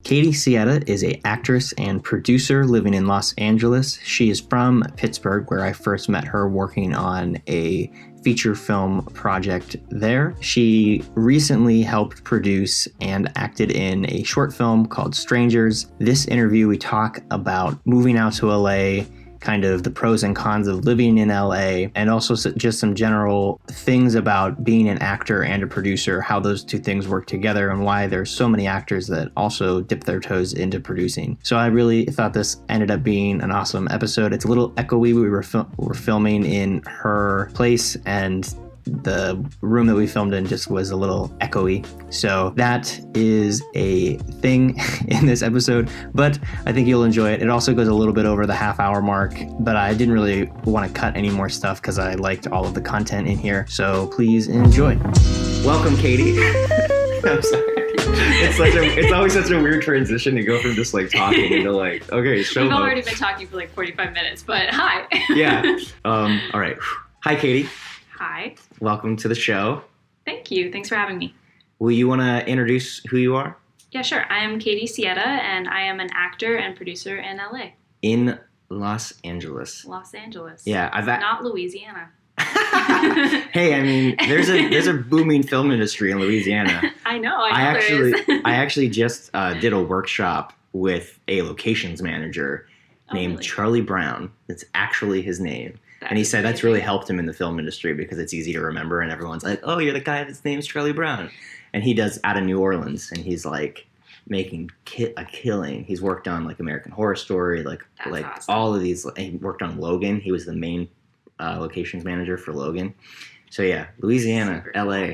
Katie Sietta is an actress and producer living in Los Angeles. She is from Pittsburgh, where I first met her working on a feature film project there. She recently helped produce and acted in a short film called Strangers. This interview, we talk about moving out to LA, kind of the pros and cons of living in LA, and also just some general things about being an actor and a producer, how those two things work together, and why there's so many actors that also dip their toes into producing. So I really thought this ended up being an awesome episode. It's a little echoey. We were filming in her place, and the room that we filmed in just was a little echoey. So that is a thing in this episode, but I think you'll enjoy it. It also goes a little bit over the half-hour mark, but I didn't really want to cut any more stuff because I liked all of the content in here. So please enjoy. Welcome, Katie. I'm sorry. It's always such a weird transition to go from just like talking into like, okay, show We've already been talking for like 45 minutes, but hi. Yeah. All right. Hi, Katie. Hi. Welcome to the show. Thank you. Thanks for having me. Will you want to introduce who you are? Yeah, sure. I'm Katie Sietta, and I am an actor and producer in LA. In Los Angeles. Los Angeles. Yeah, not Louisiana. Hey, I mean, there's a booming film industry in Louisiana. I know there is. I actually just did a workshop with a locations manager named really? Charlie Brown. That's actually his name. And he said that's really helped him in the film industry because it's easy to remember, and everyone's like, "Oh, you're the guy that's name's Charlie Brown," and he does out of New Orleans, and he's like making a killing. He's worked on like American Horror Story, like awesome. all of these. He worked on Logan. He was the main locations manager for Logan. So yeah, Louisiana, LA.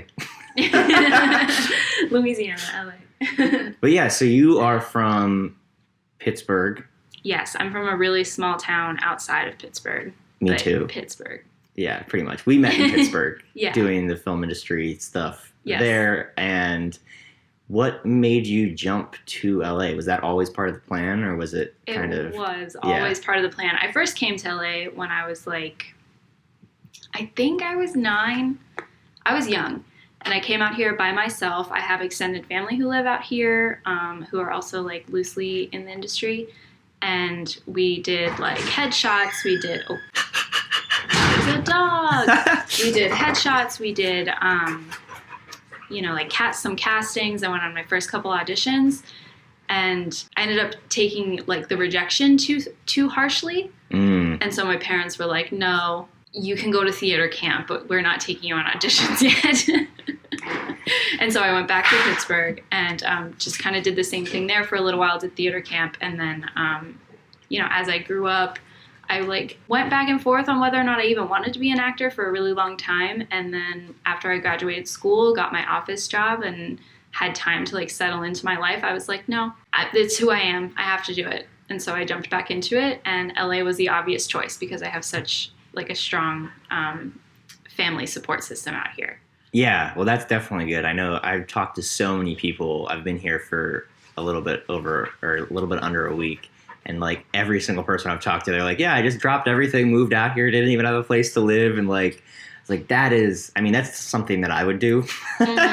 Louisiana, LA. But yeah, so you are from Pittsburgh. Yes, I'm from a really small town outside of Pittsburgh. Me too. Pittsburgh. Yeah, pretty much. We met in Pittsburgh Yeah. doing the film industry stuff there. And what made you jump to LA? Was that always part of the plan, or was it kind of... It was always part of the plan. I first came to LA when I was like, I think I was 9. I was young. And I came out here by myself. I have extended family who live out here, who are also like loosely in the industry. And we did like headshots. We did... Oh, there's a dog. We did headshots. We did, like some castings. I went on my first couple auditions. And I ended up taking like the rejection too harshly. And so my parents were like, no, you can go to theater camp, but we're not taking you on auditions yet. And so I went back to Pittsburgh and just kind of did the same thing there for a little while, did theater camp. And then, as I grew up, I like went back and forth on whether or not I even wanted to be an actor for a really long time. And then after I graduated school, got my office job and had time to like settle into my life, I was like, no, it's who I am. I have to do it. And so I jumped back into it. And LA was the obvious choice because I have such like a strong family support system out here. Yeah, well, that's definitely good. I know I've talked to so many people. I've been here for a little bit under a week. And like every single person I've talked to, they're like, yeah, I just dropped everything, moved out here, didn't even have a place to live. And like, it's like, that's something that I would do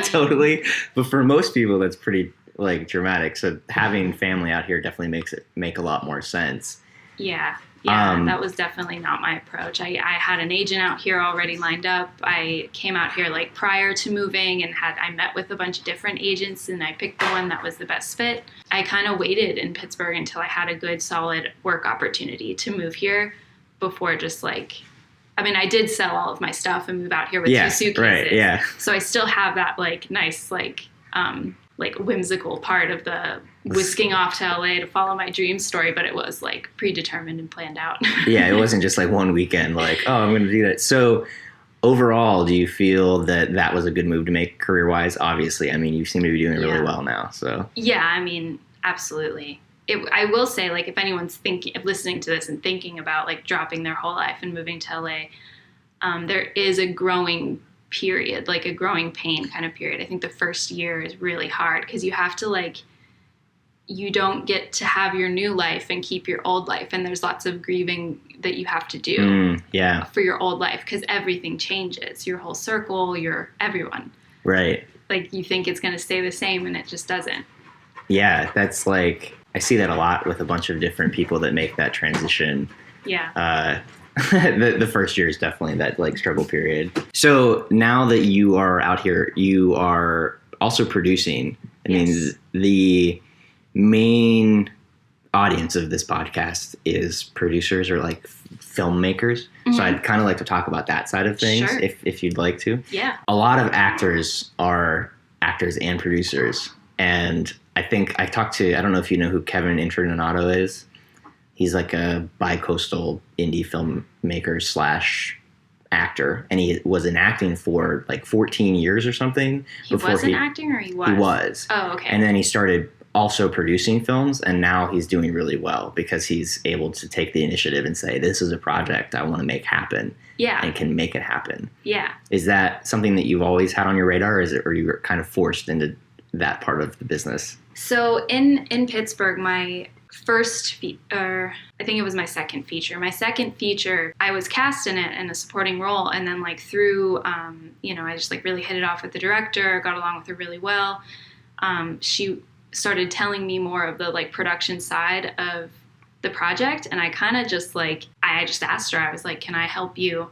totally. But for most people, that's pretty like dramatic. So having family out here definitely makes it make a lot more sense. Yeah, that was definitely not my approach. I had an agent out here already lined up. I came out here like prior to moving and I met with a bunch of different agents and I picked the one that was the best fit. I kind of waited in Pittsburgh until I had a good solid work opportunity to move here before just like, I did sell all of my stuff and move out here with 2 suitcases. Right, yeah. So I still have that like nice like whimsical part of the whisking off to LA to follow my dream story, but it was like predetermined and planned out. Yeah, it wasn't just like one weekend like, oh, I'm going to do that. So overall, do you feel that was a good move to make career-wise? Obviously, you seem to be doing really well now. So yeah, absolutely. I will say, like, if anyone's listening to this and thinking about like dropping their whole life and moving to LA, there is a growing period, like a growing pain kind of period. I think the first year is really hard because you have to like, you don't get to have your new life and keep your old life. And there's lots of grieving that you have to do for your old life because everything changes. Your whole circle, your everyone. Right. Like you think it's going to stay the same and it just doesn't. Yeah, that's like, I see that a lot with a bunch of different people that make that transition. Yeah. The first year is definitely that like struggle period. So now that you are out here, you are also producing. I mean, the main audience of this podcast is producers or like filmmakers. Mm-hmm. So I'd kind of like to talk about that side of things, sure, if you'd like to. Yeah. A lot of actors are actors and producers. And I think I don't know if you know who Kevin Introdonato is. He's like a bi-coastal indie filmmaker / actor. And he was in acting for like 14 years or something. He wasn't acting, or he was? He was. Oh, okay. And then he started also producing films, and now he's doing really well because he's able to take the initiative and say, this is a project I want to make happen. Yeah. And can make it happen. Yeah. Is that something that you've always had on your radar, or you were kind of forced into that part of the business? So in Pittsburgh, my first I think it was my second feature. My second feature, I was cast in it in a supporting role, and then like through, I just like really hit it off with the director, got along with her really well. She started telling me more of the like production side of the project, and I kind of just like, I just asked her, I was like, can I help you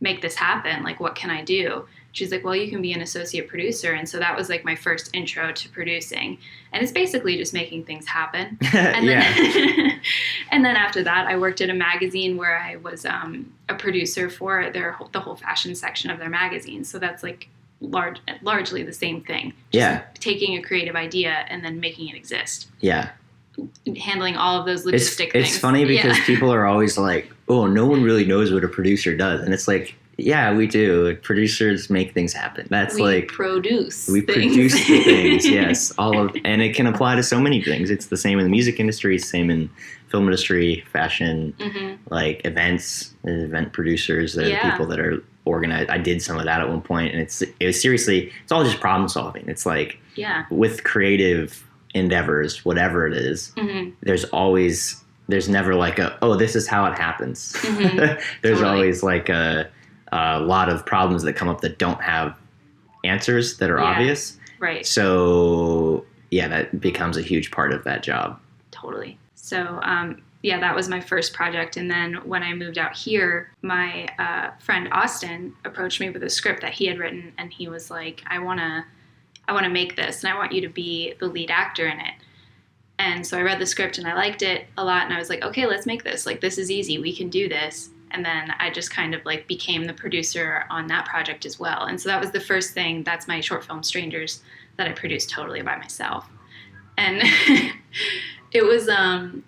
make this happen? Like, what can I do? She's like, well, you can be an associate producer. And so that was like my first intro to producing. And it's basically just making things happen. And then, and then after that, I worked at a magazine where I was a producer for the whole fashion section of their magazine. So that's like largely the same thing. Just taking a creative idea and then making it exist. Yeah. Handling all of those logistic things. It's funny because people are always like, oh, no one really knows what a producer does. And it's like, yeah, we do. Producers make things happen. We produce the things. Yes, and it can apply to so many things. It's the same in the music industry, same in film industry, fashion, like events, event producers, people that are organized. I did some of that at one point, and it was seriously, it's all just problem solving. It's like with creative endeavors, whatever it is, there's never like this is how it happens. There's always like a lot of problems that come up that don't have answers that are obvious. Right. So that becomes a huge part of that job. Totally. So that was my first project. And then when I moved out here, my friend Austin approached me with a script that he had written, and he was like, I want to make this, and I want you to be the lead actor in it. And so I read the script and I liked it a lot, and I was like, okay, let's make this. Like, this is easy. We can do this. And then I just kind of like became the producer on that project as well. And so that was the first thing. That's my short film Strangers that I produced totally by myself. And it was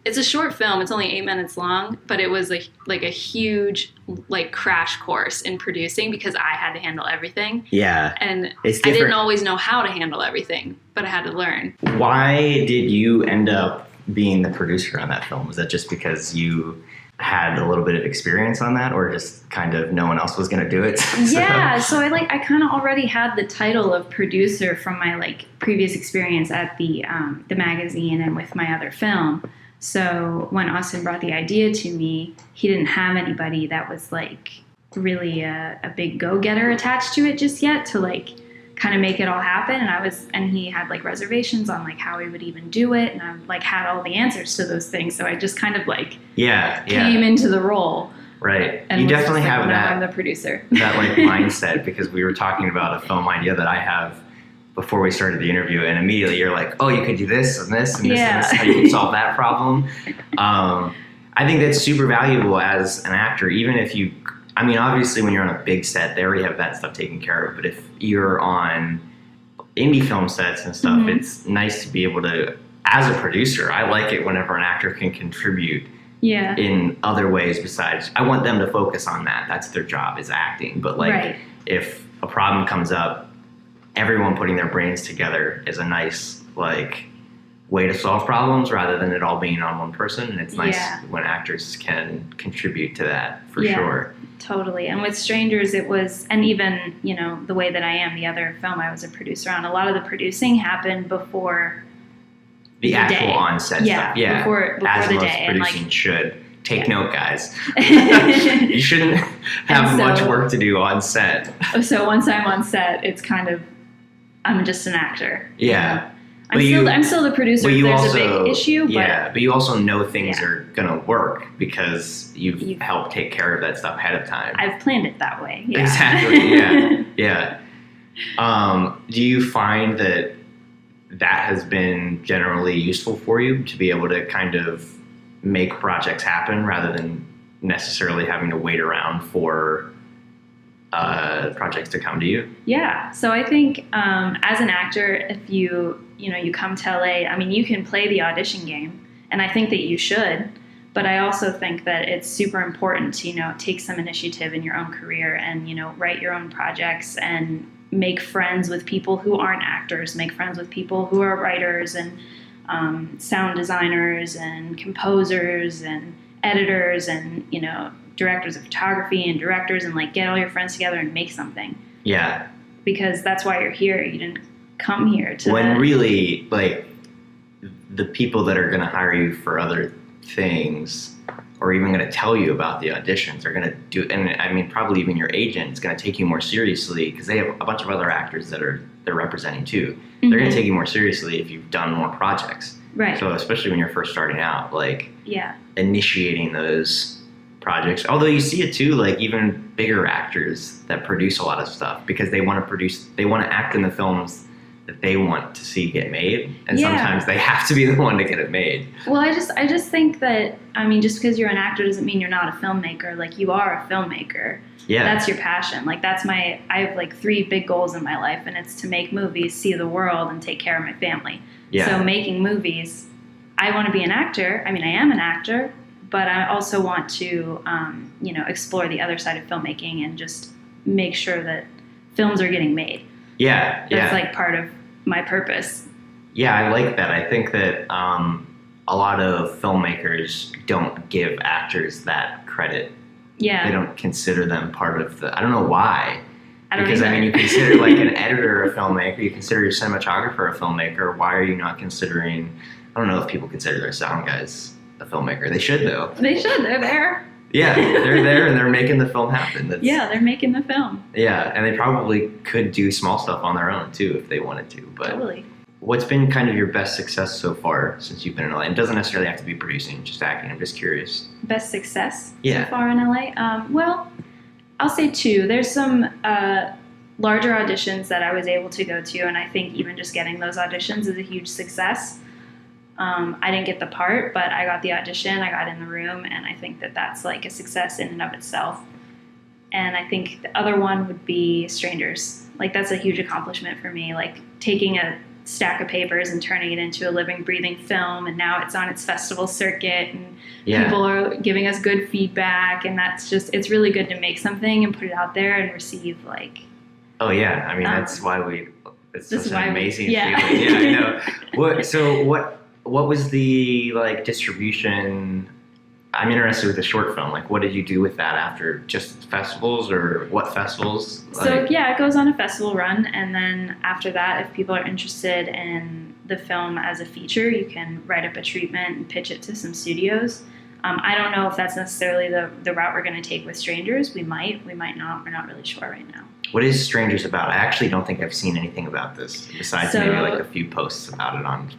it's a short film. It's only 8 minutes long, but it was like a huge like crash course in producing because I had to handle everything. Yeah. And I didn't always know how to handle everything, but I had to learn. Why did you end up being the producer on that film? Was that just because you had a little bit of experience on that, or just kind of no one else was going to do it? So I kind of already had the title of producer from my like previous experience at the magazine and with my other film. So when Austin brought the idea to me, he didn't have anybody that was like really a big go-getter attached to it just yet to like kind of make it all happen. And he had like reservations on like how he would even do it, and I like had all the answers to those things. So I just kind of like came into the role. Right. And you definitely have that. I'm the producer. That like mindset, because we were talking about a film idea that I have before we started the interview, and immediately you're like, oh, you could do this and this and this and this, how you can solve that problem. I think that's super valuable as an actor, even if you, I mean, obviously when you're on a big set, they already have that stuff taken care of. But if you're on indie film sets and stuff, it's nice to be able to, as a producer, I like it whenever an actor can contribute in other ways besides, I want them to focus on that. That's their job, is acting. But like, if a problem comes up, everyone putting their brains together is a nice like way to solve problems rather than it all being on one person. And it's nice when actors can contribute to that for sure. Totally. And with Strangers, it was, and even, you know, the way that I am, the other film I was a producer on, a lot of the producing happened before the actual on-set stuff. Yeah, before as the most day. producing should. Take note, guys. You shouldn't have much work to do on set. So once I'm on set, it's kind of, I'm just an actor. Yeah. I'm still the producer if there's a big issue. But you also know things are gonna work because you've helped take care of that stuff ahead of time. I've planned it that way. Yeah. Exactly. Yeah. Do you find that has been generally useful for you to be able to kind of make projects happen rather than necessarily having to wait around for projects to come to you? Yeah. So I think as an actor, if you come to LA, I mean, you can play the audition game, and I think that you should. But I also think that it's super important to, take some initiative in your own career and, write your own projects and make friends with people who aren't actors, make friends with people who are writers and sound designers and composers and editors and, directors of photography and directors, and get all your friends together and make something. Yeah. Because that's why you're here. You didn't come here to... When really, the people that are going to hire you for other things or even going to tell you about the auditions are going to do, and I mean, probably even your agent is going to take you more seriously because they have a bunch of other actors that they're representing too. Mm-hmm. They're going to take you more seriously if you've done more projects. Right. So especially when you're first starting out, initiating those projects. Although you see it too, even bigger actors that produce a lot of stuff because they want to act in the films that they want to see get made, and sometimes they have to be the one to get it made. Well, I just think that, I mean, just because you're an actor doesn't mean you're not a filmmaker. You are a filmmaker. Yeah. That's your passion. I have 3 big goals in my life, and it's to make movies, see the world, and take care of my family. Yeah. So making movies, I want to be an actor. I mean, I am an actor, but I also want to, explore the other side of filmmaking and just make sure that films are getting made. Yeah, That's part of my purpose. Yeah, I like that. I think that a lot of filmmakers don't give actors that credit. Yeah. They don't consider them part of the... I don't know why. Because, either. I mean, you consider an editor a filmmaker, you consider your cinematographer a filmmaker. Why are you not considering... I don't know if people consider their sound guys a filmmaker. They should, though. They should. They're there. Yeah, they're there and they're making the film happen. They're making the film. Yeah, and they probably could do small stuff on their own too if they wanted to. But totally. What's been kind of your best success so far since you've been in LA? It doesn't necessarily have to be producing, just acting. I'm just curious. Best success so far in LA? Well, I'll say 2. There's some larger auditions that I was able to go to, and I think even just getting those auditions is a huge success. I didn't get the part, but I got the audition, I got in the room, and I think that that's a success in and of itself. And I think the other one would be Strangers. That's a huge accomplishment for me, taking a stack of papers and turning it into a living, breathing film, and now it's on its festival circuit, and people are giving us good feedback, and it's really good to make something and put it out there and receive Oh yeah, I mean that's why it's such an amazing feeling. Yeah, I know. What was the distribution? I'm interested with the short film. What did you do with that after? Just festivals, or what festivals? So it goes on a festival run, and then after that, if people are interested in the film as a feature, you can write up a treatment and pitch it to some studios. I don't know if that's necessarily the route we're going to take with Strangers. We might not. We're not really sure right now. What is Strangers about? I actually don't think I've seen anything about this besides maybe a few posts about it on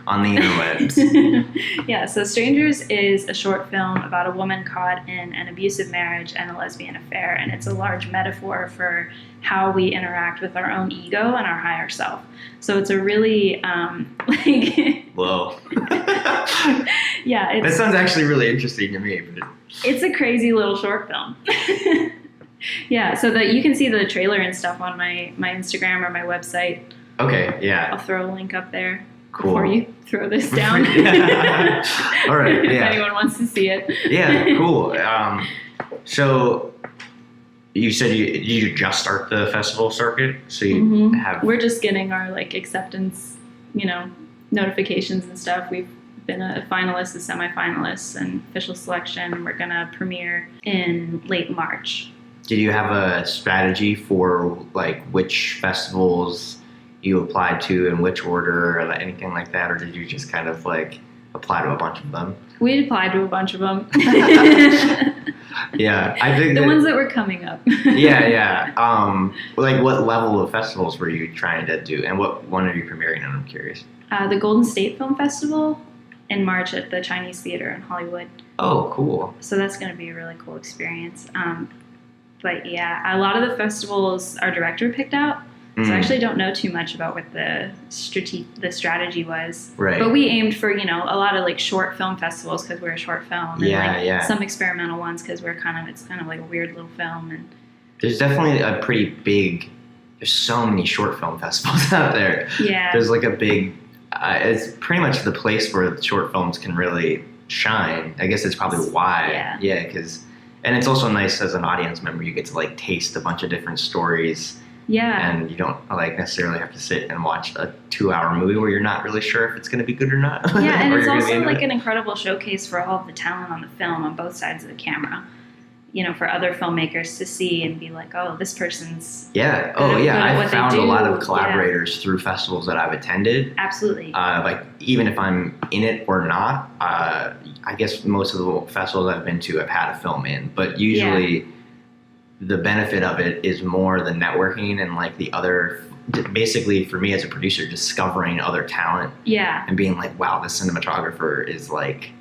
the interwebs. Yeah, so Strangers is a short film about a woman caught in an abusive marriage and a lesbian affair, and it's a large metaphor for how we interact with our own ego and our higher self. So it's a really Whoa. Yeah, that sounds actually really interesting to me. It's a crazy little short film. Yeah, so that you can see the trailer and stuff on my Instagram or my website. Okay, yeah. I'll throw a link up there. Cool. Before you throw this down. All right, if anyone wants to see it. Yeah, cool. So you said you just start the festival circuit, so you have... We're just getting our acceptance, notifications and stuff. We've been a finalist, a semifinalist, and official selection. We're gonna premiere in late March. Did you have a strategy for which festivals you applied to in which order or anything like that, or did you just kind of apply to a bunch of them? We applied to a bunch of them. Yeah, I think the ones that were coming up. yeah. Like, what level of festivals were you trying to do, and what one are you premiering on? I'm curious. The Golden State Film Festival in March at the Chinese Theater in Hollywood. Oh, cool. So that's going to be a really cool experience. But yeah, a lot of the festivals our director picked out. So I actually don't know too much about what the strategy was. Right. But we aimed for, a lot of like short film festivals because we're a short film. And some experimental ones because it's kind of like a weird little film. And there's definitely a pretty big, there's so many short film festivals out there. Yeah. There's like a big, it's pretty much the place where short films can really shine. I guess it's probably why. Yeah. And it's also nice as an audience member, you get to like taste a bunch of different stories. Yeah. And you don't like necessarily have to sit and watch a 2-hour movie where you're not really sure if it's going to be good or not. Yeah, and it's also like an incredible showcase for all of the talent on the film on both sides of the camera. For other filmmakers to see and be like, oh, this person's I found a lot of collaborators through festivals that I've attended. Absolutely. Like, even if I'm in it or not, I guess most of the festivals I've been to have had a film in, but usually the benefit of it is more the networking and like the other, basically for me as a producer, discovering other talent. Yeah. And being like, wow, this cinematographer is like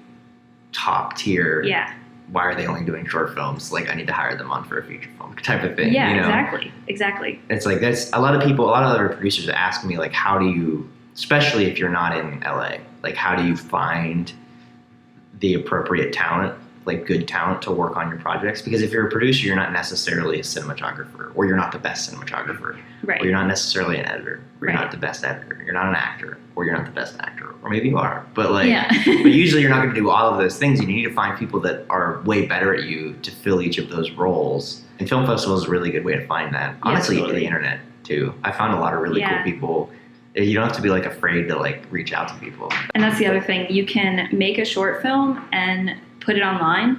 top tier. Yeah. Why are they only doing short films? Like, I need to hire them on for a feature film type of thing. Yeah, exactly. It's like, that's a lot of other producers ask me, like, how do you, especially if you're not in LA, like, how do you find the appropriate talent, like good talent to work on your projects? Because if you're a producer, you're not necessarily a cinematographer, or you're not the best cinematographer, right? Or you're not necessarily an editor, or you're not the best editor, you're not an actor, or you're not the best actor, or maybe you are, but like, but usually you're not going to do all of those things. You need to find people that are way better at you to fill each of those roles. And film festival is a really good way to find that. Honestly, the internet too. I found a lot of really cool people. You don't have to be like afraid to like reach out to people. And that's the other thing. You can make a short film and put it online.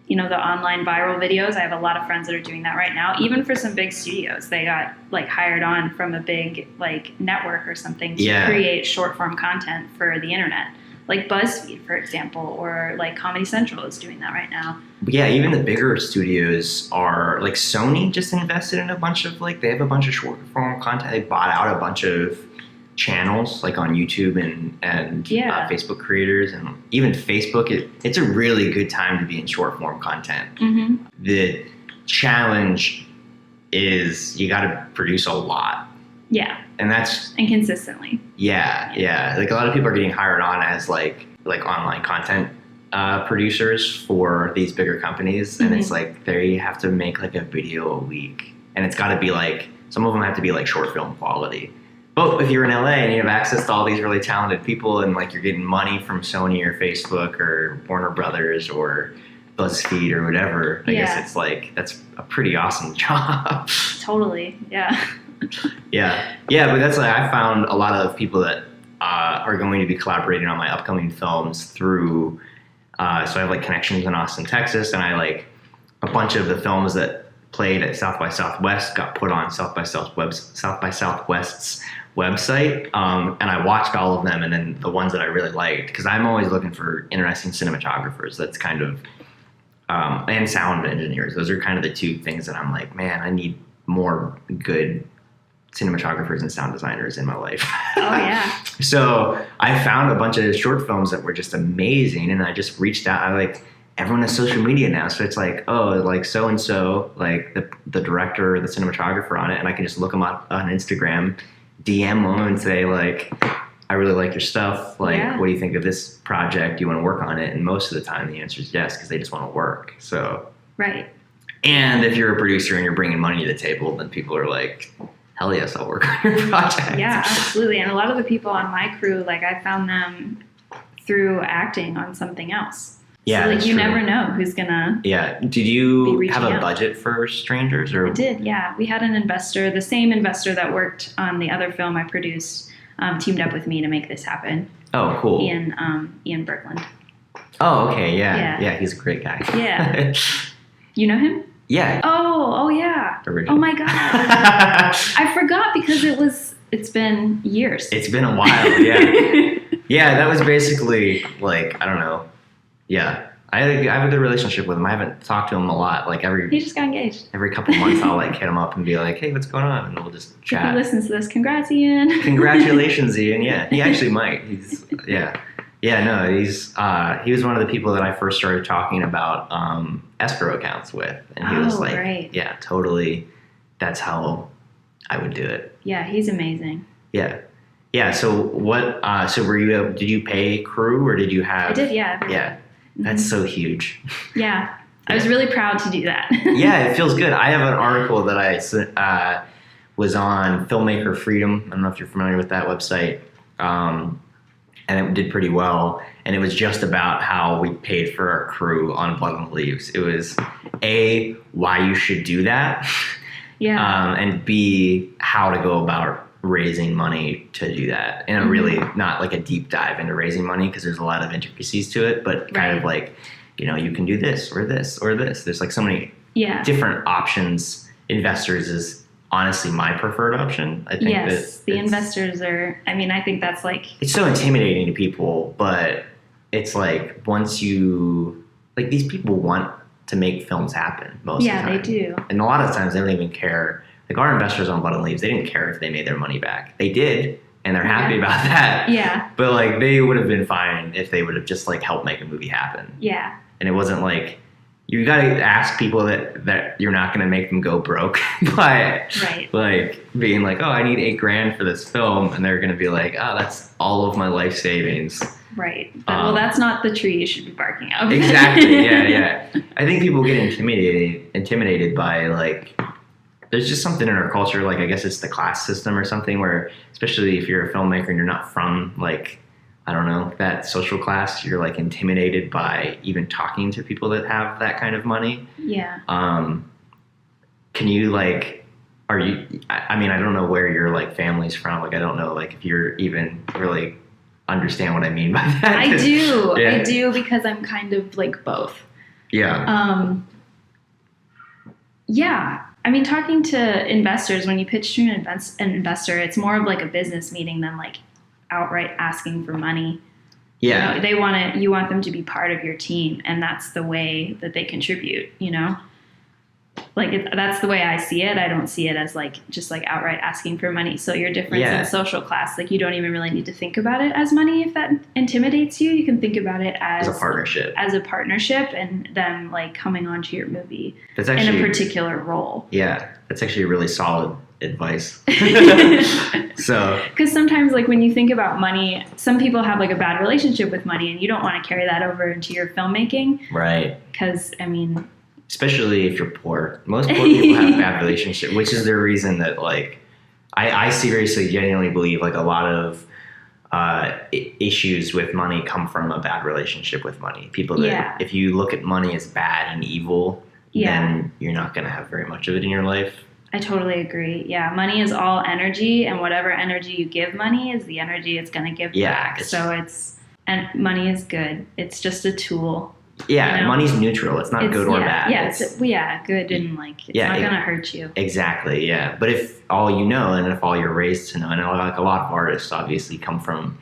The online viral videos. I have a lot of friends that are doing that right now. Even for some big studios, they got like hired on from a big like network or something to create short form content for the internet. Like BuzzFeed, for example, or like Comedy Central is doing that right now. Yeah, even the bigger studios are like Sony just invested in a bunch of like, they have a bunch of short form content. They bought out a bunch of channels like on YouTube and Facebook creators, and even Facebook. It's a really good time to be in short form content. Mm-hmm. The challenge is you got to produce a lot. Yeah. And consistently. Yeah. Like, a lot of people are getting hired on as like online content producers for these bigger companies. And it's like, they have to make like a video a week, and it's got to be like, some of them have to be like short film quality. But if you're in LA and you have access to all these really talented people, and like you're getting money from Sony or Facebook or Warner Brothers or BuzzFeed or whatever, I guess it's like, that's a pretty awesome job. Totally. Yeah. Yeah, but that's like, I found a lot of people that are going to be collaborating on my upcoming films through, so I have like connections in Austin, Texas, and I like a bunch of the films that played at South by Southwest got put on South by Southwest's website, and I watched all of them, and then the ones that I really liked, because I'm always looking for interesting cinematographers. That's kind of, and sound engineers. Those are kind of the two things that I'm like, man, I need more good cinematographers and sound designers in my life. Oh yeah. So I found a bunch of short films that were just amazing, and I just reached out. I like, everyone has social media now, so it's like, oh, like so and so, like the director or the cinematographer on it, and I can just look them up on Instagram, DM them, and say like, I really like your stuff. Like, what do you think of this project? Do you want to work on it? And most of the time, the answer is yes, because they just want to work. So right. And if you're a producer and you're bringing money to the table, then people are like, hell yes, I'll work on your project. Yeah, absolutely. And a lot of the people on my crew, like, I found them through acting on something else. Yeah, so, like, you never know who's gonna. Yeah. Did you have a budget for Strangers? Or? I did. Yeah, we had an investor, the same investor that worked on the other film I produced, teamed up with me to make this happen. Oh, cool. Ian Berkland. Oh, okay. Yeah. He's a great guy. Yeah. You know him? Yeah. Oh yeah. Original. Oh my god. I forgot because it's been years. It's been a while. Yeah. Yeah, that was basically like, I don't know. Yeah. I have a good relationship with him. I haven't talked to him a lot. Like He just got engaged. every couple months, I'll like hit him up and be like, "Hey, what's going on?" And we'll just chat. If he listens to this, congrats, Ian. Congratulations, Ian. Yeah, he actually might. No, he was one of the people that I first started talking about escrow accounts with, and he was like, right. "Yeah, totally. That's how I would do it." Yeah, he's amazing. Yeah. So what? So were you? Did you pay crew or did you have? I did. Yeah. Yeah. That's so huge. Yeah. I was really proud to do that. Yeah, it feels good. I have an article that I was on Filmmaker Freedom. I don't know if you're familiar with that website. And it did pretty well. And it was just about how we paid for our crew on Blood on the Leaves. It was A, why you should do that. Yeah. And B, how to go about raising money to do that. And really not like a deep dive into raising money because there's a lot of intricacies to it, but kind of like, you can do this or this or this. There's like so many different options. Investors is honestly my preferred option. I think the investors are, I think that's like... It's so intimidating to people, but it's like once you... Like these people want to make films happen most of the time. Yeah, they do. And a lot of times they don't even care. Like our investors on Blood and Leaves, they didn't care if they made their money back. They did, and they're happy about that. Yeah. But like they would have been fine if they would have just like helped make a movie happen. Yeah. And it wasn't like you got to ask people that you're not going to make them go broke by like being like, oh, I need $8,000 for this film, and they're going to be like, oh, that's all of my life savings. Right. Well, that's not the tree you should be barking up. Exactly. Yeah. I think people get intimidated by like. There's just something in our culture, like I guess it's the class system or something where, especially if you're a filmmaker and you're not from like, I don't know, that social class, you're like intimidated by even talking to people that have that kind of money. Yeah. Can you like, I don't know where your like family's from. Like, I don't know like if you're even really understand what I mean by that. I do. Yeah. I do because I'm kind of like both. Yeah. Yeah. Talking to investors, when you pitch to an investor, it's more of like a business meeting than like outright asking for money. Yeah. You want them to be part of your team, and that's the way that they contribute, Like that's the way I see it. I don't see it as like just like outright asking for money. So your difference in social class, like you don't even really need to think about it as money if that intimidates you. You can think about it as a partnership. As a partnership, and them like coming onto your movie that's actually, in a particular role. Yeah, that's actually really solid advice. So, because sometimes like when you think about money, some people have like a bad relationship with money, and you don't want to carry that over into your filmmaking. Right. Because especially if you're poor. Most poor people have a bad relationship, which is the reason that, like, I seriously, genuinely believe, like, a lot of issues with money come from a bad relationship with money. People that, if you look at money as bad and evil, then you're not going to have very much of it in your life. I totally agree. Yeah, money is all energy, and whatever energy you give money is the energy it's going to give back. So and money is good. It's just a tool. Yeah, money's neutral. It's not good or bad. Yeah, good and like it's not going to hurt you. Exactly, yeah. But if all you know and if all you're raised to know, and like a lot of artists obviously come from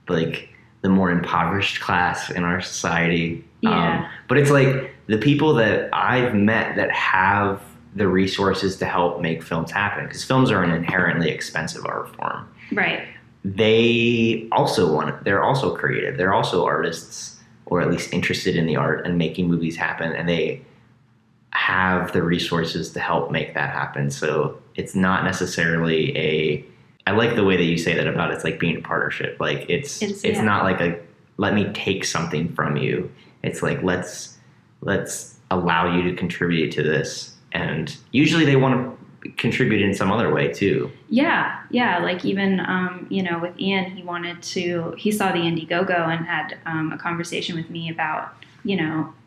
like the more impoverished class in our society. Yeah. But it's like the people that I've met that have the resources to help make films happen, because films are an inherently expensive art form. Right. They're also creative. They're also artists, or at least interested in the art and making movies happen, and they have the resources to help make that happen. So it's not necessarily I like the way that you say that about it's like being a partnership. Like it's not like let me take something from you. It's like let's allow you to contribute to this. And usually they want to contribute in some other way too. Yeah. Like even, with Ian, he saw the Indiegogo and had a conversation with me about,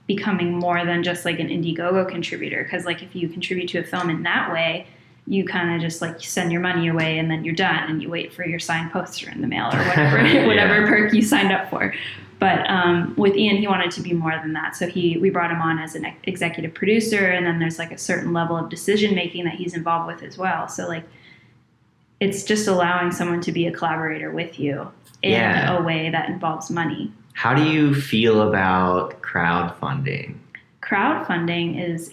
becoming more than just like an Indiegogo contributor. Because like if you contribute to a film in that way, you kind of just like send your money away and then you're done and you wait for your signed poster in the mail or whatever perk you signed up for. But with Ian, he wanted to be more than that. So we brought him on as an executive producer, and then there's like a certain level of decision making that he's involved with as well. So like it's just allowing someone to be a collaborator with you in a way that involves money. How do you feel about crowdfunding? Crowdfunding is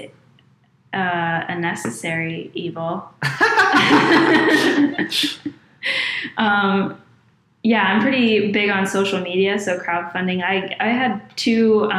a necessary evil. Yeah, I'm pretty big on social media, so crowdfunding. I had two,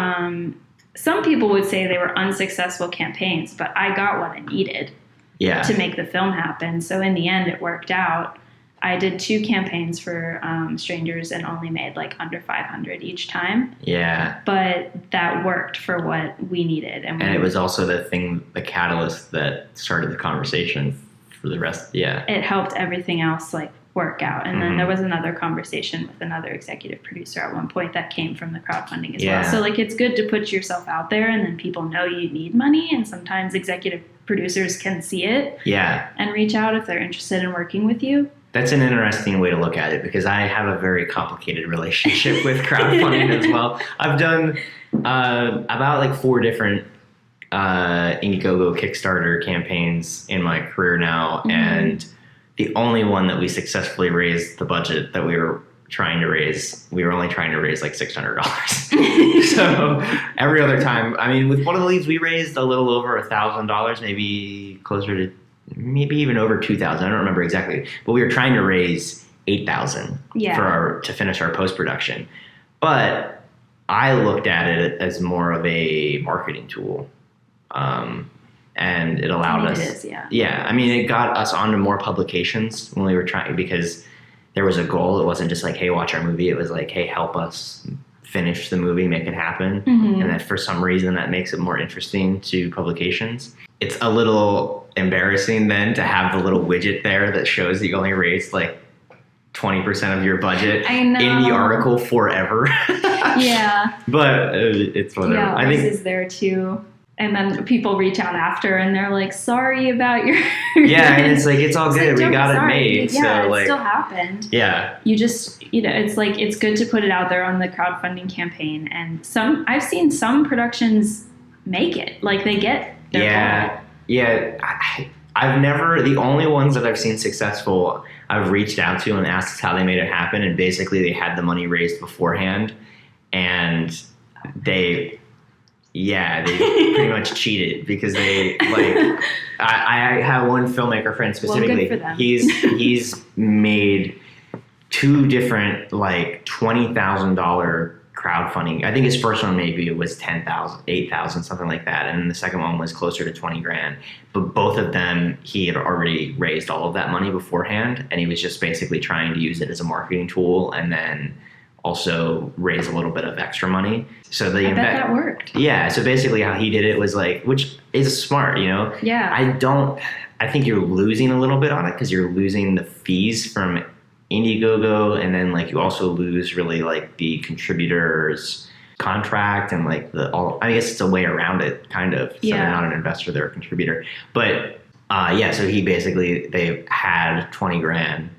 some people would say they were unsuccessful campaigns, but I got what I needed to make the film happen. So in the end, it worked out. I did 2 campaigns for strangers and only made like under 500 each time. Yeah. But that worked for what we needed. And it was also the catalyst that started the conversation for the rest. Yeah. It helped everything else like work out. And then there was another conversation with another executive producer at one point that came from the crowdfunding as well. So like it's good to put yourself out there and then people know you need money, and sometimes executive producers can see it and reach out if they're interested in working with you. That's an interesting way to look at it, because I have a very complicated relationship with crowdfunding as well. I've done about like 4 different Indiegogo Kickstarter campaigns in my career now, and the only one that we successfully raised the budget that we were trying to raise, we were only trying to raise like $600. So every other time, I mean, with one of the leads, we raised a little over $1,000, maybe closer to, maybe even over 2,000. I don't remember exactly, but we were trying to raise 8,000 to finish our post-production. But I looked at it as more of a marketing tool. And it allowed us. I mean, it got us onto more publications when we were trying, because there was a goal. It wasn't just like, hey, watch our movie. It was like, hey, help us finish the movie, make it happen. And that for some reason that makes it more interesting to publications. It's a little embarrassing then to have the little widget there that shows that you only raised like 20% of your budget in the article forever. But it's whatever. Yeah, I think is there too. And then people reach out after and they're like, sorry about your... and it's like, it's all good. We got it made. Yeah, so, it like, still happened. Yeah. You just, it's like, it's good to put it out there on the crowdfunding campaign. And I've seen some productions make it. Like, they get their goal. I've never, the only ones that I've seen successful, I've reached out to and asked how they made it happen. And basically they had the money raised beforehand. And they pretty much cheated, because they like. I have one filmmaker friend specifically. Well, good for them. He's made 2 different like $20,000 crowdfunding. I think his first one maybe it was 10,000, 8,000, something like that, and then the second one was closer to 20 grand. But both of them, he had already raised all of that money beforehand, and he was just basically trying to use it as a marketing tool, and then also raise a little bit of extra money. So I bet that worked. Yeah. So basically how he did it was like, which is smart, you know? Yeah. I think you're losing a little bit on it, because you're losing the fees from Indiegogo, and then like you also lose really like the contributor's contract and like I guess it's a way around it kind of. So they're not an investor, they're a contributor. But so they had 20 grand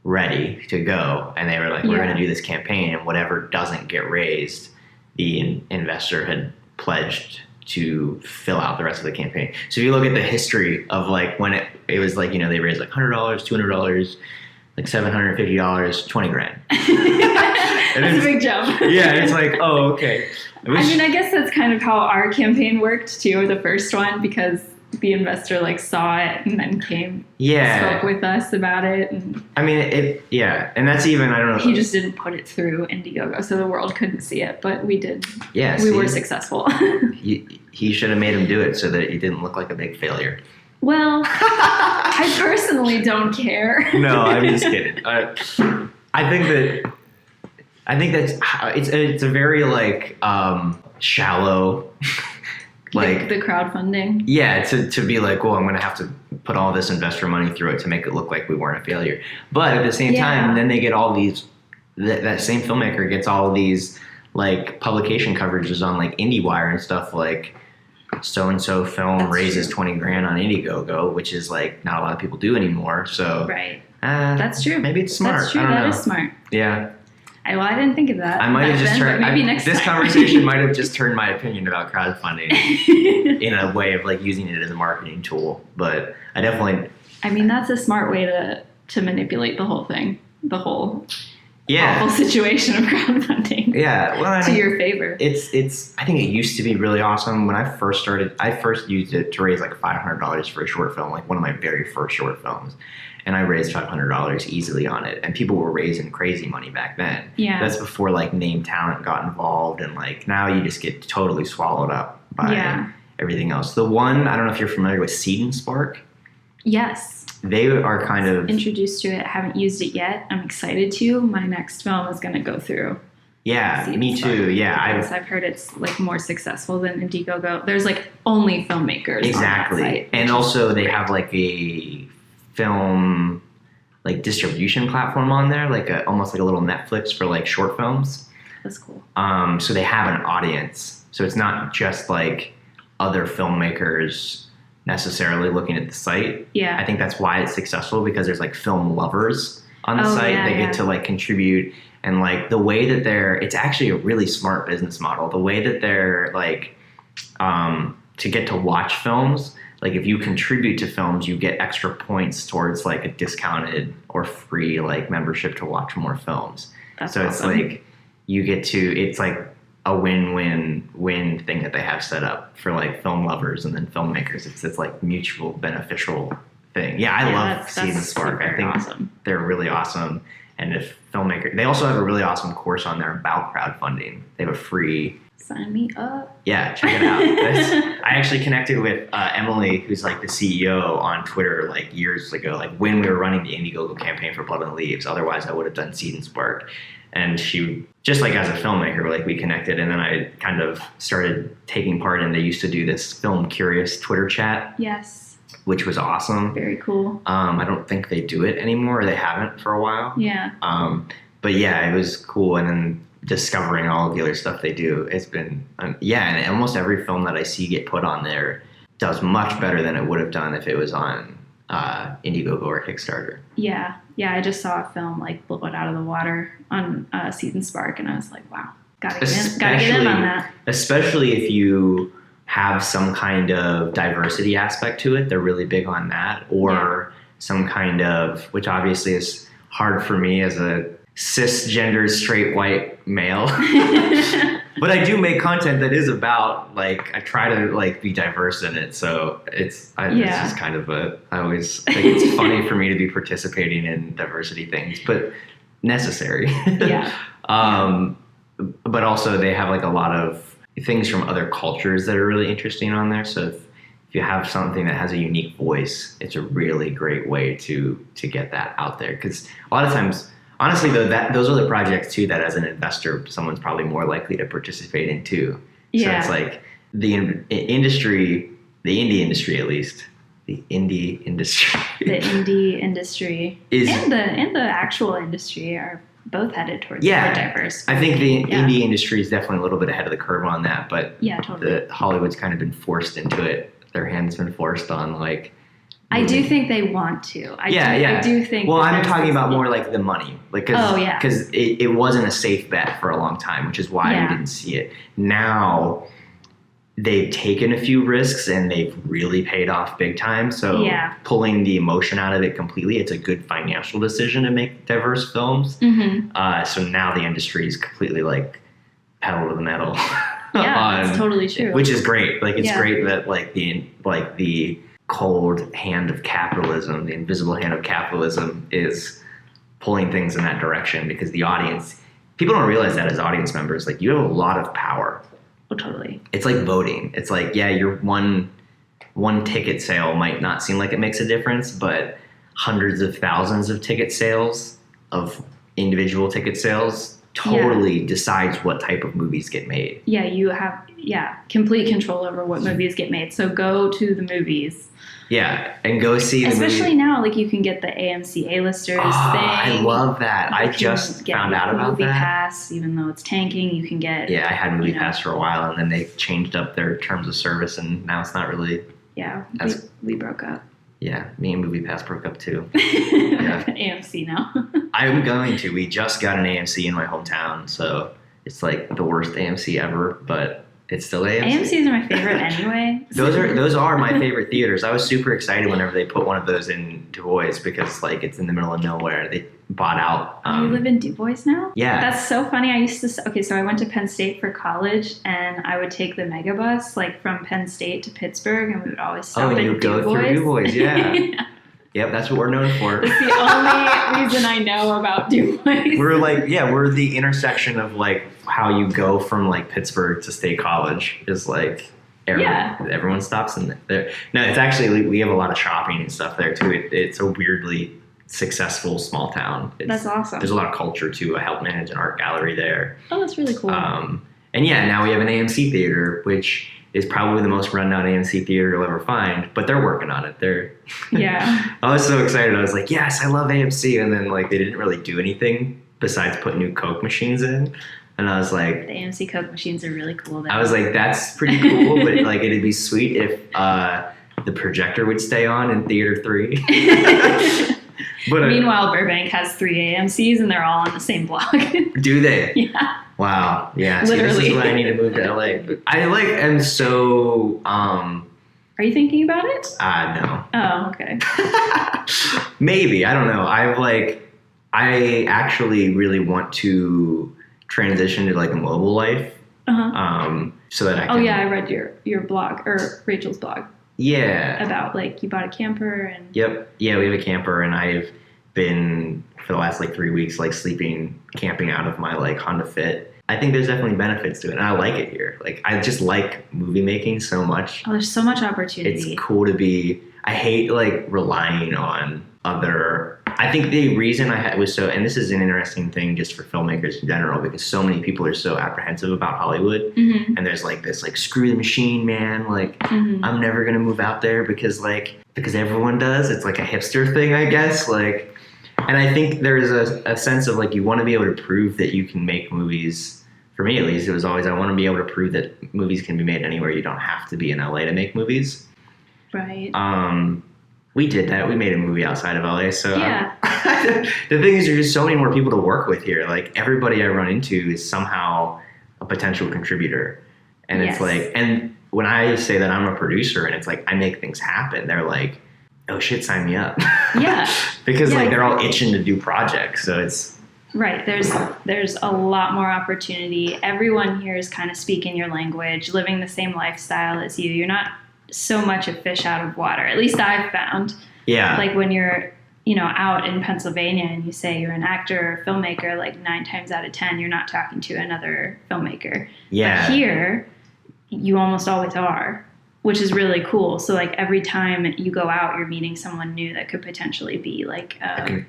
ready to go, and they were like, we're going to do this campaign, and whatever doesn't get raised, the investor had pledged to fill out the rest of the campaign. So if you look at the history of like when it was like, you know, they raised like $100, $200, like $750, 20 grand. That's a big jump. It's like, oh, okay. I guess that's kind of how our campaign worked too, the first one, because the investor like saw it and then spoke with us about it. And I mean, and that's even, I don't know. He just didn't put it through Indiegogo, so the world couldn't see it, but we did. Yeah, we were successful. He should have made him do it so that he didn't look like a big failure. Well, I personally don't care. No, I'm just kidding. I think that's it's a very like shallow. Like the crowdfunding. Yeah, to be like, well, I'm going to have to put all this investor money through it to make it look like we weren't a failure. But at the same time, then they get all these, that same filmmaker gets all these like publication coverages on like IndieWire and stuff, like so-and-so film raises 20 grand on Indiegogo, which is like not a lot of people do anymore. So that's true. Maybe it's smart. That's true. That is smart. Yeah. I didn't think of that. I might have just turned. This conversation might have just turned my opinion about crowdfunding in a way of like using it as a marketing tool. But I definitely. I mean, that's a smart way to manipulate the whole thing. awful situation of crowdfunding Yeah, well, to your favor. It's. I think it used to be really awesome when I first started. I first used it to raise like $500 for a short film, like one of my very first short films, and I raised $500 easily on it. And people were raising crazy money back then. Yeah, that's before like name talent got involved, and like now you just get totally swallowed up by everything else. The one, I don't know if you're familiar with Seed and Spark. Yes. They are kind of introduced to it. I haven't used it yet. I'm excited to. My next film is going to go through. Yeah, me too. Yeah, I've heard it's like more successful than Indiegogo. There's like only filmmakers. Exactly, on that site, and also they have like a film like distribution platform on there, like almost like a little Netflix for like short films. That's cool. So they have an audience. So it's not just like other filmmakers necessarily looking at the site. Yeah. I think that's why it's successful, because there's like film lovers on the site. They get to like contribute, and like the way that it's actually a really smart business model. The way that they're like, to get to watch films, like if you contribute to films, you get extra points towards like a discounted or free like membership to watch more films. That's so awesome. It's like it's like a win-win-win thing that they have set up for like film lovers and then filmmakers. It's like mutual beneficial thing. Yeah, I love Seed and Spark. I think they're really awesome. And if they also have a really awesome course on there about crowdfunding. They have a free. Sign me up. Yeah, check it out. I actually connected with Emily, who's like the CEO, on Twitter like years ago, like when we were running the Indiegogo campaign for Blood and Leaves. Otherwise, I would have done Seed and Spark. And she, just like as a filmmaker, like we connected, and then I kind of started taking part in, they used to do this Film Curious Twitter chat. Yes. Which was awesome. Very cool. I don't think they do it anymore, or they haven't for a while. Yeah. But yeah, it was cool. And then discovering all of the other stuff they do, it's been, and almost every film that I see get put on there does much better than it would have done if it was on Indiegogo or Kickstarter. Yeah. Yeah, I just saw a film like blow it out of the water on Seed and Spark, and I was like, wow, gotta get in on that. Especially if you have some kind of diversity aspect to it, they're really big on that, or some kind of, which obviously is hard for me as a cisgender straight white male. But I do make content that is about, like, I try to like be diverse in it, so it's just kind of I always think it's funny for me to be participating in diversity things, but necessary. But also they have like a lot of things from other cultures that are really interesting on there. So if you have something that has a unique voice, it's a really great way to get that out there. Because a lot of times, honestly, though, those are the projects too that as an investor, someone's probably more likely to participate in too. Yeah. So it's like the industry, the indie industry at least, the indie industry. The indie industry and the actual industry are both headed towards more diverse. I think the indie industry is definitely a little bit ahead of the curve on that, but totally. Hollywood's kind of been forced into it. Their hand's been forced on like. I do think they want to. I do think. Well, I'm talking about more like the money, like because it wasn't a safe bet for a long time, which is why you didn't see it. Now they've taken a few risks and they've really paid off big time. So pulling the emotion out of it completely, it's a good financial decision to make diverse films. Mm-hmm. So now the industry is completely like pedal to the metal. Yeah, that's totally true. Which is great. Like it's great that the cold hand of capitalism, the invisible hand of capitalism, is pulling things in that direction, because the audience, people don't realize that as audience members, like you have a lot of power. Oh, totally. It's like voting. It's like, your one ticket sale might not seem like it makes a difference, but hundreds of thousands of ticket sales, of individual ticket sales, totally decides what type of movies get made. Yeah, you have complete control over what movies get made. So go to the movies. Yeah, and go see the movie. Especially now, like you can get the AMC A-listers thing. I love that. I just found out about Movie that. Pass, even though it's tanking, you can get. Yeah, I had Movie Pass for a while, and then they changed up their terms of service, and now it's not really. Yeah, we broke up. Yeah, me and Movie Pass broke up too. AMC now. I'm going to. We just got an AMC in my hometown, so it's like the worst AMC ever, but it's still AMC. AMCs are my favorite anyway. Those are my favorite theaters. I was super excited whenever they put one of those in Du Bois, because like it's in the middle of nowhere. bought out. You live in Du Bois now? Yeah. That's so funny. I used to, so I went to Penn State for college, and I would take the megabus, like, from Penn State to Pittsburgh, and we would always stop at Du Bois. Oh, you go through Du Bois, yeah. Yeah. Yep, that's what we're known for. That's the only reason I know about Du Bois. We're the intersection of, like, how you go from, like, Pittsburgh to State College is, like, everyone stops in there. No, it's actually, we have a lot of shopping and stuff there, too. It's a weirdly successful small town. That's awesome. There's a lot of culture, too. I help manage an art gallery there. Oh, that's really cool. And, yeah, now we have an AMC theater, which is probably the most rundown AMC theater you'll ever find, but they're working on it. I was so excited. I was like, yes, I love AMC. And then, like, they didn't really do anything besides put new Coke machines in. And I was like, the AMC Coke machines are really cool. Though. I was like, that's pretty cool, but, like, it'd be sweet if the projector would stay on in Theater 3. But meanwhile, Burbank has 3 AMCs, and they're all on the same block. Do they? Yeah. Wow. Yeah. Literally. See, this is why I need to move to LA. I am so. Are you thinking about it? No. Oh, okay. Maybe. I don't know. I actually really want to transition to, like, a mobile life. So that I can. Oh yeah, I read your blog, or Rachel's blog. Yeah. About, like, you bought a camper and. Yep. Yeah, we have a camper, and I've been for the last, like, 3 weeks, like, camping out of my, like, Honda Fit. I think there's definitely benefits to it, and I like it here. Like, I just like movie making so much. Oh, there's so much opportunity. It's cool to be. I hate, like, relying on other. I think the reason I had was so, and this is an interesting thing just for filmmakers in general, because so many people are so apprehensive about Hollywood, and there's, like, this, like, screw the machine, man. Like, I'm never gonna move out there because everyone does. It's like a hipster thing, I guess. Like, and I think there's a sense of, like, you want to be able to prove that you can make movies. For me, at least, it was always, I want to be able to prove that movies can be made anywhere. You don't have to be in LA to make movies. Right. We did that. We made a movie outside of LA. So yeah. The thing is, there's just so many more people to work with here. Like, everybody I run into is somehow a potential contributor. And it's like, and when I say that I'm a producer and it's like, I make things happen, they're like, oh shit, sign me up. Yeah. Because like, they're all itching to do projects. So it's. Right. There's a lot more opportunity. Everyone here is kind of speaking your language, living the same lifestyle as you. You're not so much a fish out of water. At least I've found. Yeah. Like, when you're, out in Pennsylvania and you say you're an actor or filmmaker, like 9 times out of 10, you're not talking to another filmmaker. Yeah. But here, you almost always are, which is really cool. So, like, every time you go out, you're meeting someone new that could potentially be like a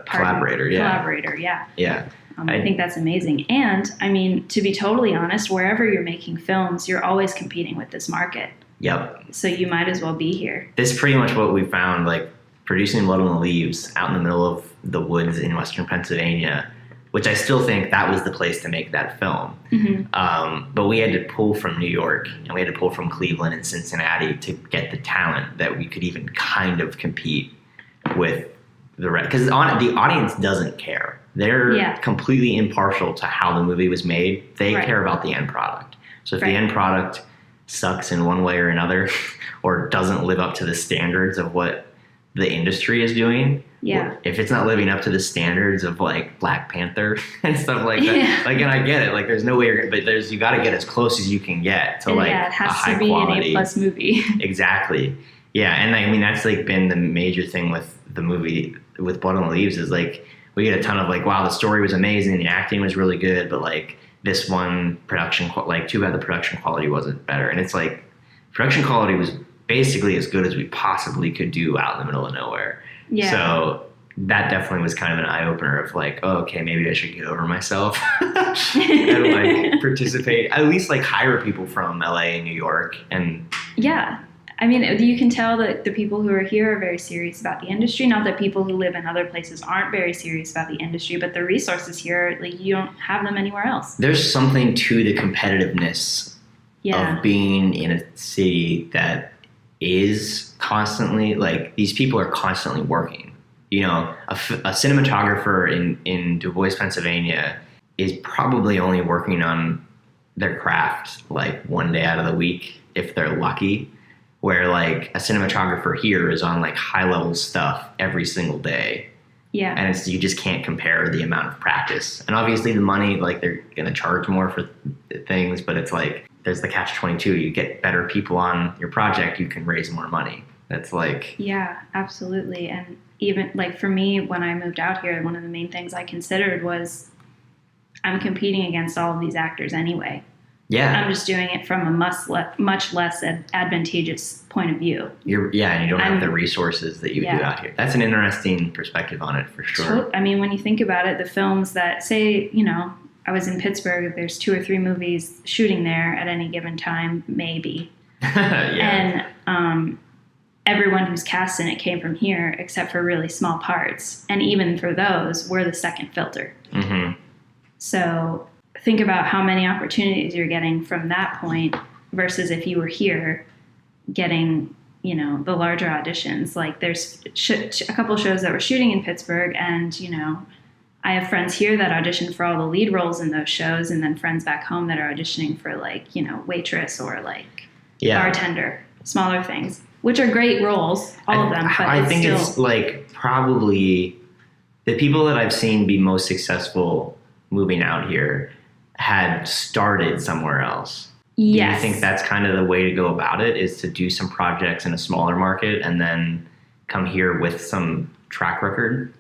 collaborator. Collaborator. Yeah. Yeah. I think that's amazing. And I mean, to be totally honest, wherever you're making films, you're always competing with this market. Yep. So you might as well be here. This is pretty much what we found, like, producing Blood on the Leaves out in the middle of the woods in Western Pennsylvania, which I still think that was the place to make that film. Mm-hmm. But we had to pull from New York, and we had to pull from Cleveland and Cincinnati to get the talent that we could even kind of compete with the rest. Because the audience doesn't care. They're completely impartial to how the movie was made. They care about the end product. So if the end product sucks in one way or another, or doesn't live up to the standards of what the industry is doing, if it's not living up to the standards of, like, Black Panther and stuff like that, like, and I get it, like, there's no way but you got to get as close as you can get to, like, it has a high to be quality an A+ movie. Exactly. Yeah. And I mean, that's, like, been the major thing with the movie with Blood on the Leaves is, like, we get a ton of, like, wow, the story was amazing, the acting was really good, but, like, this one production, like, too bad the production quality wasn't better. And it's like, production quality was basically as good as we possibly could do out in the middle of nowhere. Yeah. So that definitely was kind of an eye-opener of, like, oh, okay, maybe I should get over myself and, like, participate, at least, like, hire people from LA and New York. And yeah. I mean, you can tell that the people who are here are very serious about the industry. Not that people who live in other places aren't very serious about the industry, but the resources here, like, you don't have them anywhere else. There's something to the competitiveness of being in a city that is constantly, like, these people are constantly working. A cinematographer in Du Bois, Pennsylvania is probably only working on their craft, like, one day out of the week, if they're lucky. Where, like, a cinematographer here is on, like, high-level stuff every single day. Yeah. And you just can't compare the amount of practice. And obviously the money, like they're going to charge more for things, but it's like there's the catch-22. You get better people on your project, you can raise more money. That's like... Yeah, absolutely. And even like for me, when I moved out here, one of the main things I considered was I'm competing against all of these actors anyway. Yeah. I'm just doing it from a much less advantageous point of view. And you don't have the resources that you do out here. That's an interesting perspective on it, for sure. I mean, when you think about it, the films that say, I was in Pittsburgh, there's 2 or 3 movies shooting there at any given time, maybe. Yeah. And everyone who's cast in it came from here, except for really small parts. And even for those, we're the second filter. Mm-hmm. So think about how many opportunities you're getting from that point versus if you were here getting, the larger auditions. Like there's a couple shows that were shooting in Pittsburgh, and, I have friends here that audition for all the lead roles in those shows, and then friends back home that are auditioning for waitress or bartender, smaller things, which are great roles, all of them. But I think it's like probably the people that I've seen be most successful moving out here had started somewhere else. Yes. Do you think that's kind of the way to go about it, is to do some projects in a smaller market and then come here with some track record?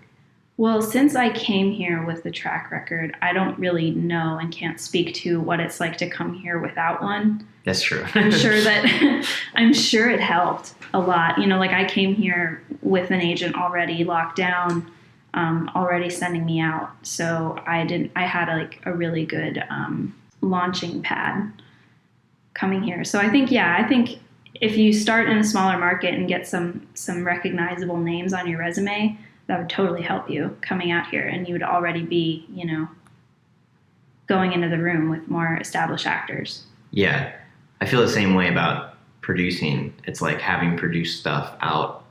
Well, since I came here with the track record, I don't really know and can't speak to what it's like to come here without one. That's true. I'm sure it helped a lot. I came here with an agent already locked down, already sending me out. So I had a really good launching pad coming here. So I think if you start in a smaller market and get some recognizable names on your resume, that would totally help you coming out here, and you would already be, going into the room with more established actors. Yeah. I feel the same way about producing. It's like having produced stuff out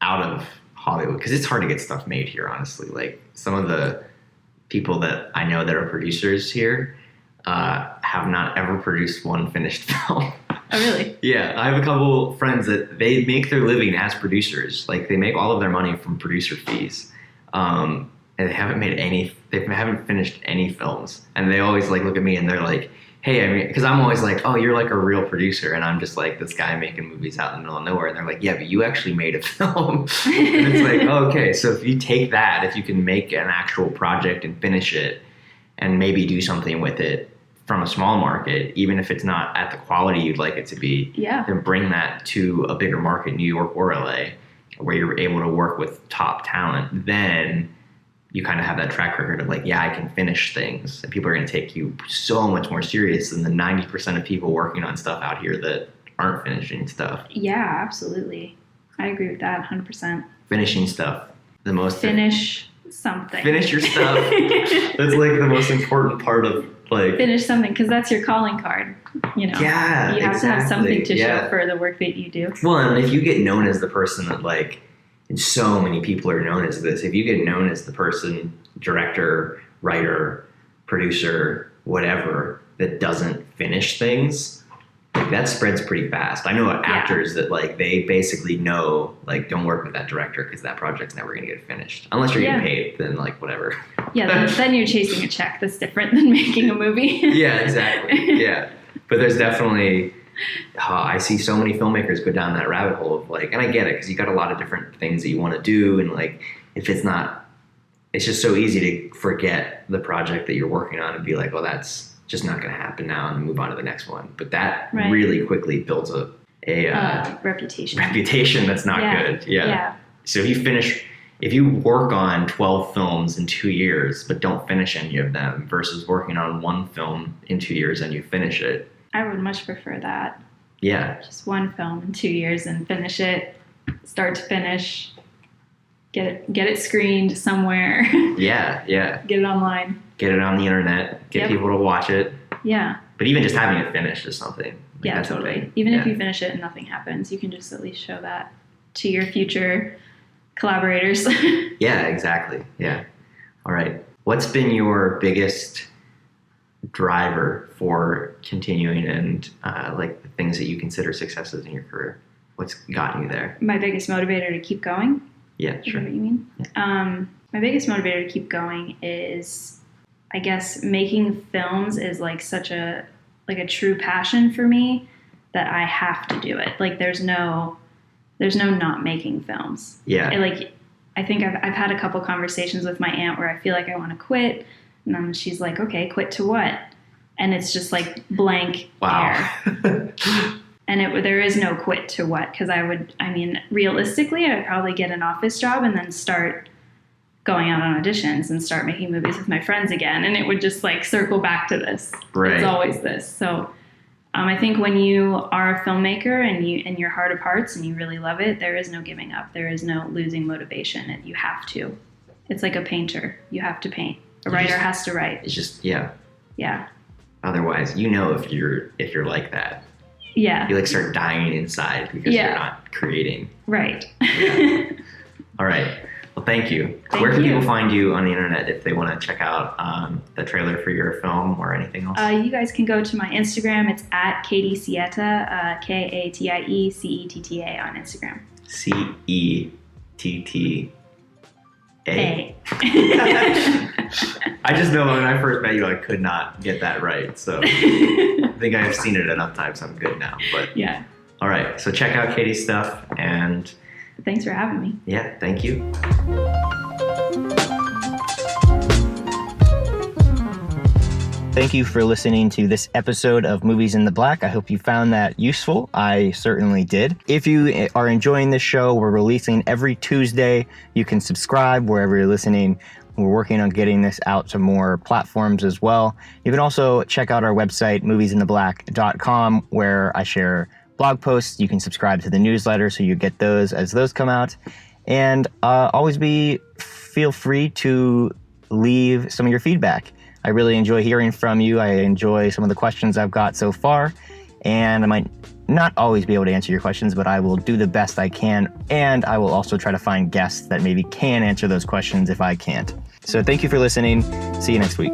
of Hollywood, because it's hard to get stuff made here, honestly. Like some of the people that I know that are producers here have not ever produced one finished film. Oh, really? Yeah, I have a couple friends that they make their living as producers. Like they make all of their money from producer fees, and they haven't finished any films. And they always look at me and they're like, "Hey, because I'm always like, oh, you're like a real producer," and I'm just like this guy making movies out in the middle of nowhere. And they're like, "Yeah, but you actually made a film." And it's like, oh, okay, so if you take that, if you can make an actual project and finish it, and maybe do something with it from a small market, even if it's not at the quality you'd like it to be, then bring that to a bigger market, New York or LA, where you're able to work with top talent, then you kind of have that track record of I can finish things. And people are going to take you so much more serious than the 90% of people working on stuff out here that aren't finishing stuff. Yeah, absolutely. I agree with that 100%. Finishing stuff. Finish something. Finish your stuff. That's the most important part of finish something, because that's your calling card. Yeah, you have to have something to show for the work that you do. Well, and if you get known as the person that and so many people are known as this, if you get known as the person, director, writer, producer, whatever, that doesn't finish things, that spreads pretty fast. I know actors that they basically know don't work with that director because that project's never going to get finished unless you're getting paid. Then whatever. Yeah, then you're chasing a check. That's different than making a movie. Yeah, exactly. Yeah, but there's definitely. I see so many filmmakers go down that rabbit hole of and I get it, because you got a lot of different things that you want to do, and if it's not, it's just so easy to forget the project that you're working on and be like, well, that's just not going to happen now, and move on to the next one. But that really quickly builds a reputation that's not good. Yeah. So if you work on 12 films in 2 years but don't finish any of them, versus working on one film in 2 years and you finish it, I would much prefer that. Yeah. Just one film in 2 years and finish it, start to finish, get it screened somewhere. Yeah. Get it online. Get it on the internet. Get people to watch it. Yeah. But even just having it finished is something. Yeah, totally. Even if you finish it and nothing happens, you can just at least show that to your future collaborators. Yeah, exactly. Yeah. All right. What's been your biggest driver for continuing and the things that you consider successes in your career? What's gotten you there? My biggest motivator to keep going? Yeah, sure. Is that what you mean? Yeah. My biggest motivator to keep going is, I guess, making films is like such a true passion for me that I have to do it. Like there's no not making films. Yeah. I think I've had a couple conversations with my aunt where I feel like I want to quit, and then she's like, "Okay, quit to what?" And it's just like blank air. And there is no quit to what, because realistically, I'd probably get an office job and then start going out on auditions and start making movies with my friends again, and it would just like circle back to this. Right. It's always this. So I think when you are a filmmaker and in your heart of hearts and you really love it, there is no giving up. There is no losing motivation, and you have to. It's like a painter. You have to paint. A writer has to write. It's just, yeah. Yeah. Otherwise, if you're like that. Yeah. You like start dying inside because you're not creating. Right. Yeah. All right. Well, thank you. Where can people find you on the internet if they want to check out the trailer for your film or anything else? You guys can go to my Instagram. It's at Katie Cietta, KATIECETTA on Instagram. CETTA. A. I just know when I first met you, I could not get that right. So I think I have seen it enough times. I'm good now. But yeah. All right. So check out Katie's stuff, and thanks for having me. Yeah. Thank you. Thank you for listening to this episode of Movies in the Black. I hope you found that useful. I certainly did. If you are enjoying this show, we're releasing every Tuesday. You can subscribe wherever you're listening. We're working on getting this out to more platforms as well. You can also check out our website, moviesintheblack.com, where I share blog posts. You can subscribe to the newsletter so you get those as those come out. And feel free to leave some of your feedback. I really enjoy hearing from you. I enjoy some of the questions I've got so far, and I might not always be able to answer your questions, but I will do the best I can, and I will also try to find guests that maybe can answer those questions if I can't. So thank you for listening. See you next week.